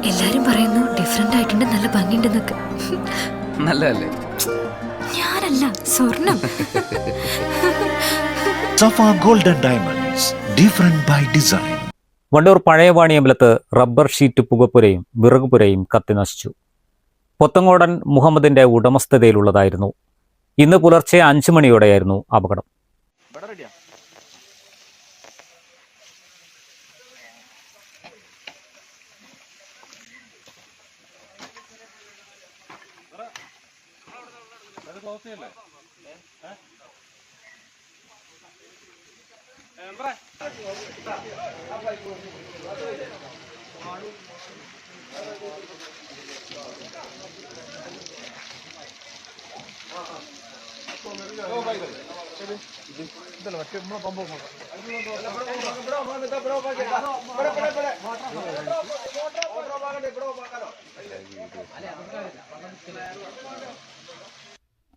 എല്ലാരും പറയുന്നു ഡിഫറെന്റ് ആയിട്ടുണ്ട്, നല്ല ഭംഗിയുണ്ടെന്നൊക്കെ. നല്ലതല്ലേ? ഞാനല്ല, സ്വർണം. Safa golden diamonds, different by design. Wandoor പഴയ വാണിയമ്പലത്ത് റബ്ബർ ഷീറ്റ് പുകപ്പുരയും വിറകുപുരയും കത്തിനശിച്ചു. പൊത്തങ്ങോടൻ മുഹമ്മദിന്റെ ഉടമസ്ഥതയിലുള്ളതായിരുന്നു. ഇന്ന് പുലർച്ചെ 5 മണിയോടെയായിരുന്നു അപകടം.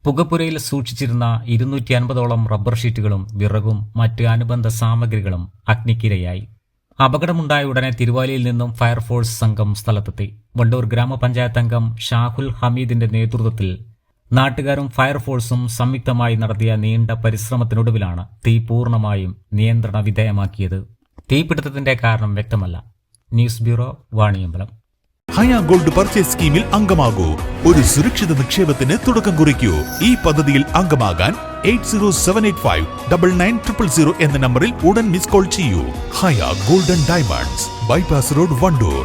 പുകപ്പുരയിൽ സൂക്ഷിച്ചിരുന്ന 250ഓളം റബ്ബർ ഷീറ്റുകളും വിറകും മറ്റ് അനുബന്ധ സാമഗ്രികളും അഗ്നിക്കിരയായി. അപകടമുണ്ടായ ഉടനെ തിരുവാലിയിൽ നിന്നും ഫയർഫോഴ്സ് സംഘം സ്ഥലത്തെത്തി. വണ്ടൂർ ഗ്രാമപഞ്ചായത്ത് അംഗം ഷാഹുൽ ഹമീദിന്റെ നേതൃത്വത്തിൽ നാട്ടുകാരും ഫയർഫോഴ്സും സംയുക്തമായി നടത്തിയ നീണ്ട പരിശ്രമത്തിനൊടുവിലാണ് തീ പൂർണ്ണമായും നിയന്ത്രണ വിധേയമാക്കിയത്. തീപിടുത്തത്തിന്റെ കാരണം വ്യക്തമല്ല. News bureau, Vaniyambalam. Haya gold purchase സ്കീമിൽ അംഗമാകൂ. ഒരു സുരക്ഷിത നിക്ഷേപത്തിന് തുടക്കം കുറിക്കൂ. ഈ പദ്ധതിയിൽ അംഗമാകാൻ 8078599000 എന്ന നമ്പറിൽ ഉടൻ മിസ് കോൾ ചെയ്യൂ. Haya golden diamonds, bypass road, Wandoor.